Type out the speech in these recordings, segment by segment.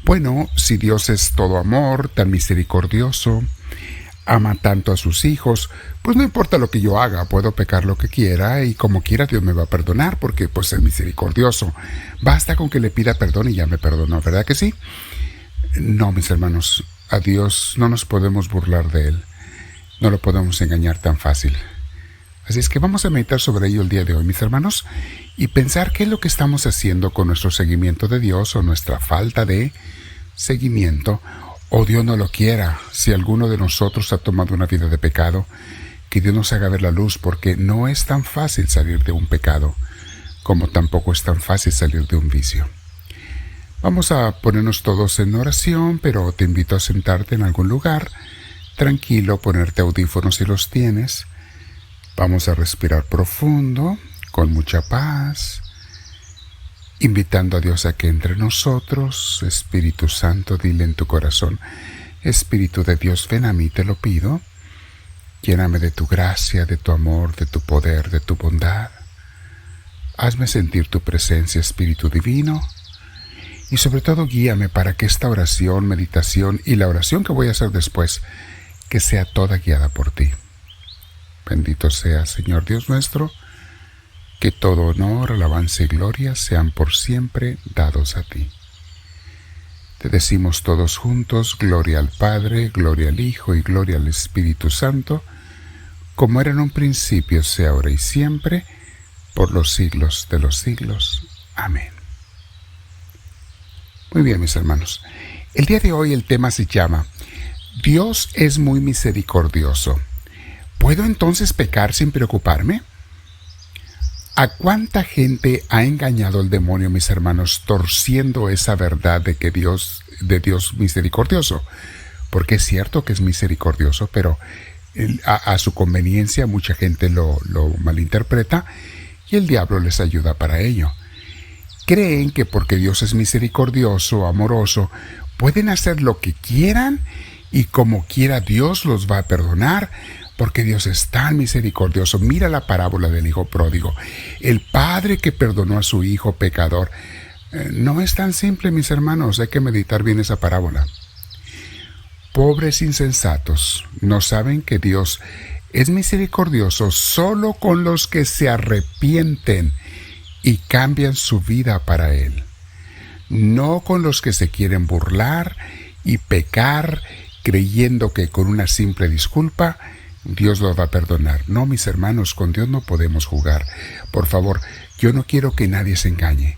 Bueno, si Dios es todo amor, tan misericordioso, ama tanto a sus hijos, pues no importa lo que yo haga, puedo pecar lo que quiera y como quiera Dios me va a perdonar porque pues es misericordioso. Basta con que le pida perdón y ya me perdonó, ¿verdad que sí? No, mis hermanos, a Dios no nos podemos burlar de Él, no lo podemos engañar tan fácil. Así es que vamos a meditar sobre ello el día de hoy, mis hermanos, y pensar qué es lo que estamos haciendo con nuestro seguimiento de Dios o nuestra falta de seguimiento, o Dios no lo quiera, si alguno de nosotros ha tomado una vida de pecado, que Dios nos haga ver la luz, porque no es tan fácil salir de un pecado, como tampoco es tan fácil salir de un vicio. Vamos a ponernos todos en oración, pero te invito a sentarte en algún lugar, tranquilo, ponerte audífonos si los tienes. Vamos a respirar profundo, con mucha paz, invitando a Dios a que entre nosotros. Espíritu Santo, dile en tu corazón: Espíritu de Dios, ven a mí, te lo pido. Lléname de tu gracia, de tu amor, de tu poder, de tu bondad. Hazme sentir tu presencia, Espíritu Divino. Y sobre todo guíame para que esta oración, meditación y la oración que voy a hacer después, que sea toda guiada por ti. Bendito sea, Señor Dios nuestro, que todo honor, alabanza y gloria sean por siempre dados a ti. Te decimos todos juntos: gloria al Padre, gloria al Hijo y gloria al Espíritu Santo, como era en un principio, sea ahora y siempre, por los siglos de los siglos. Amén. Muy bien, mis hermanos. El día de hoy el tema se llama Dios es muy misericordioso. ¿Puedo entonces pecar sin preocuparme? ¿A cuánta gente ha engañado el demonio, mis hermanos, torciendo esa verdad de Dios misericordioso? Porque es cierto que es misericordioso, pero a su conveniencia mucha gente lo malinterpreta y el diablo les ayuda para ello. Creen que porque Dios es misericordioso, amoroso, pueden hacer lo que quieran y como quiera Dios los va a perdonar, porque Dios es tan misericordioso. Mira la parábola del hijo pródigo. El padre que perdonó a su hijo pecador. No es tan simple, mis hermanos. Hay que meditar bien esa parábola. Pobres insensatos, ¿no saben que Dios es misericordioso solo con los que se arrepienten y cambian su vida para Él? No con los que se quieren burlar y pecar creyendo que con una simple disculpa Dios lo va a perdonar. No, mis hermanos, con Dios no podemos jugar. Por favor, yo no quiero que nadie se engañe.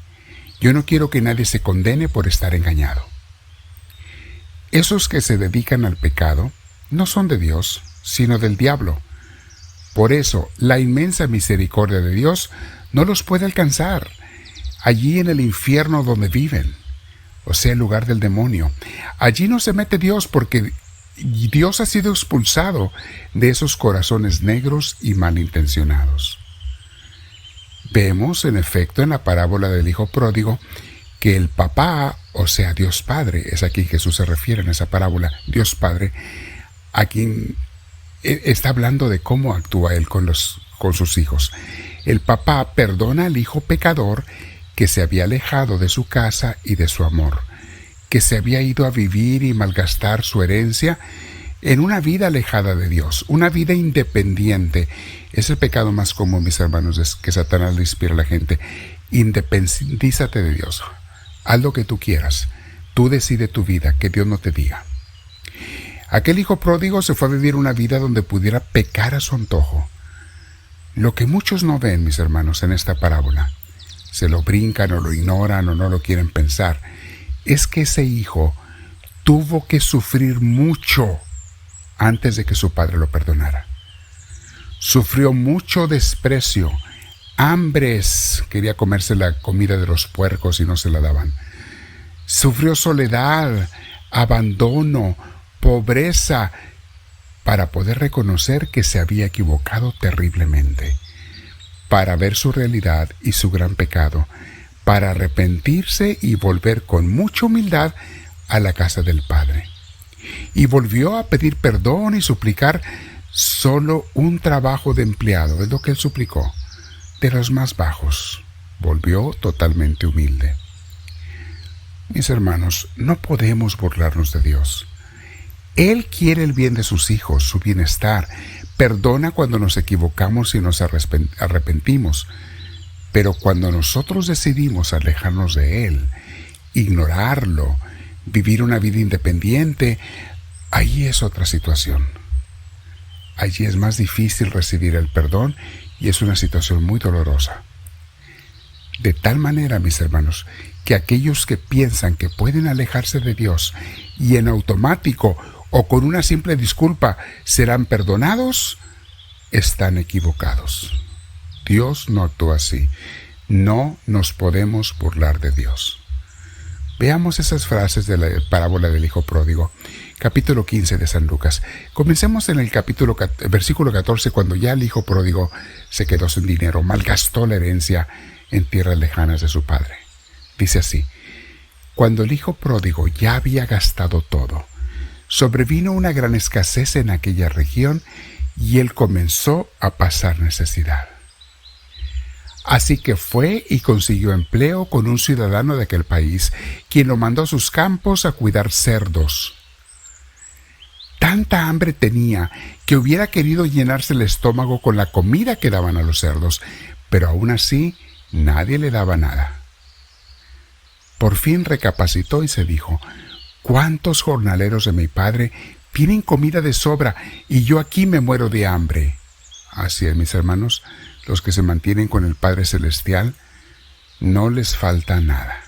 Yo no quiero que nadie se condene por estar engañado. Esos que se dedican al pecado no son de Dios, sino del diablo. Por eso, la inmensa misericordia de Dios no los puede alcanzar. Allí en el infierno donde viven, o sea, el lugar del demonio. Allí no se mete Dios porque Dios ha sido expulsado de esos corazones negros y malintencionados. Vemos, en efecto, en la parábola del hijo pródigo, que el papá, o sea, Dios Padre, es a quien Jesús se refiere en esa parábola, Dios Padre, a quien está hablando de cómo actúa Él con sus hijos. El papá perdona al hijo pecador que se había alejado de su casa y de su amor, que se había ido a vivir y malgastar su herencia en una vida alejada de Dios, una vida independiente. Es el pecado más común, mis hermanos, es que Satanás le inspira a la gente. Independízate de Dios. Haz lo que tú quieras. Tú decide tu vida, que Dios no te diga. Aquel hijo pródigo se fue a vivir una vida donde pudiera pecar a su antojo. Lo que muchos no ven, mis hermanos, en esta parábola, se lo brincan o lo ignoran o no lo quieren pensar, es que ese hijo tuvo que sufrir mucho antes de que su padre lo perdonara. Sufrió mucho desprecio, hambres, quería comerse la comida de los puercos y no se la daban. Sufrió soledad, abandono, pobreza, para poder reconocer que se había equivocado terriblemente, para ver su realidad y su gran pecado, para arrepentirse y volver con mucha humildad a la casa del Padre. Y volvió a pedir perdón y suplicar solo un trabajo de empleado, es lo que él suplicó, de los más bajos. Volvió totalmente humilde. Mis hermanos, no podemos burlarnos de Dios. Él quiere el bien de sus hijos, su bienestar. Perdona cuando nos equivocamos y nos arrepentimos. Pero cuando nosotros decidimos alejarnos de Él, ignorarlo, vivir una vida independiente, allí es otra situación. Allí es más difícil recibir el perdón y es una situación muy dolorosa. De tal manera, mis hermanos, que aquellos que piensan que pueden alejarse de Dios y en automático o con una simple disculpa serán perdonados, están equivocados. Dios no actúa así. No nos podemos burlar de Dios. Veamos esas frases de la parábola del Hijo Pródigo, capítulo 15 de San Lucas. Comencemos en el versículo 14, cuando ya el Hijo Pródigo se quedó sin dinero, malgastó la herencia en tierras lejanas de su padre. Dice así: cuando el Hijo Pródigo ya había gastado todo, sobrevino una gran escasez en aquella región y él comenzó a pasar necesidad. Así que fue y consiguió empleo con un ciudadano de aquel país, quien lo mandó a sus campos a cuidar cerdos. Tanta hambre tenía que hubiera querido llenarse el estómago con la comida que daban a los cerdos, pero aún así nadie le daba nada. Por fin recapacitó y se dijo: ¿cuántos jornaleros de mi padre tienen comida de sobra y yo aquí me muero de hambre? Así es, mis hermanos, los que se mantienen con el Padre Celestial, no les falta nada.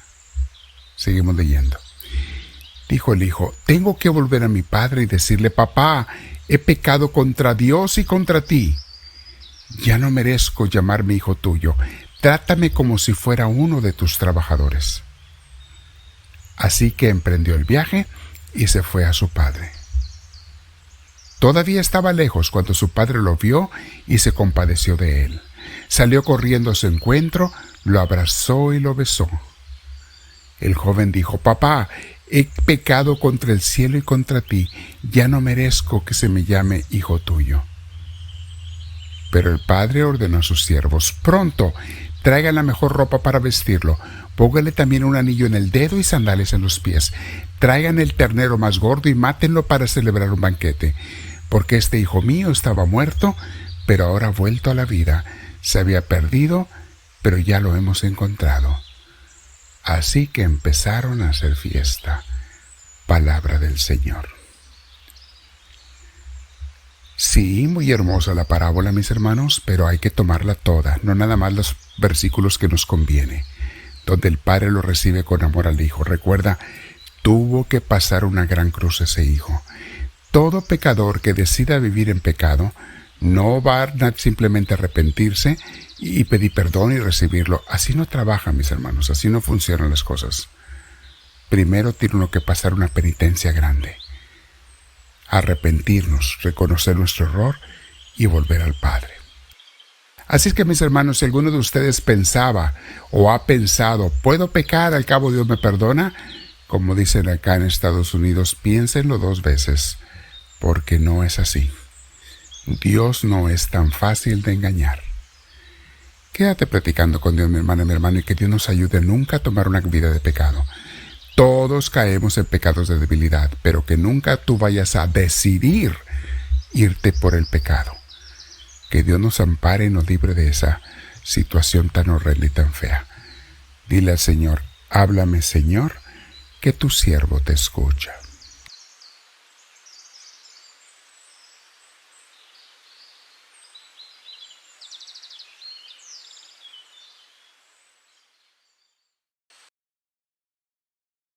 Seguimos leyendo. Dijo el hijo: tengo que volver a mi padre y decirle: papá, he pecado contra Dios y contra ti. Ya no merezco llamarme hijo tuyo. Trátame como si fuera uno de tus trabajadores. Así que emprendió el viaje y se fue a su padre. Todavía estaba lejos cuando su padre lo vio y se compadeció de él. Salió corriendo a su encuentro, lo abrazó y lo besó. El joven dijo: papá, he pecado contra el cielo y contra ti, ya no merezco que se me llame hijo tuyo. Pero el padre ordenó a sus siervos: pronto, traigan la mejor ropa para vestirlo, póngale también un anillo en el dedo y sandalias en los pies, traigan el ternero más gordo y mátenlo para celebrar un banquete, porque este hijo mío estaba muerto, pero ahora ha vuelto a la vida, se había perdido, pero ya lo hemos encontrado. Así que empezaron a hacer fiesta. Palabra del Señor. Sí, muy hermosa la parábola, mis hermanos, pero hay que tomarla toda, no nada más los versículos que nos conviene, donde el Padre lo recibe con amor al Hijo. Recuerda, tuvo que pasar una gran cruz ese Hijo. Todo pecador que decida vivir en pecado no va a simplemente arrepentirse y pedir perdón y recibirlo. Así no trabaja, mis hermanos, así no funcionan las cosas. Primero tiene uno que pasar una penitencia grande. Arrepentirnos, reconocer nuestro error y volver al Padre. Así es que, mis hermanos, si alguno de ustedes pensaba o ha pensado: ¿puedo pecar, al cabo Dios me perdona? Como dicen acá en Estados Unidos, piénsenlo 2 veces, porque no es así. Dios no es tan fácil de engañar. Quédate platicando con Dios, mi hermana y mi hermano, y que Dios nos ayude nunca a tomar una vida de pecado. Todos caemos en pecados de debilidad, pero que nunca tú vayas a decidir irte por el pecado. Que Dios nos ampare y nos libre de esa situación tan horrenda y tan fea. Dile al Señor: háblame, Señor, que tu siervo te escucha.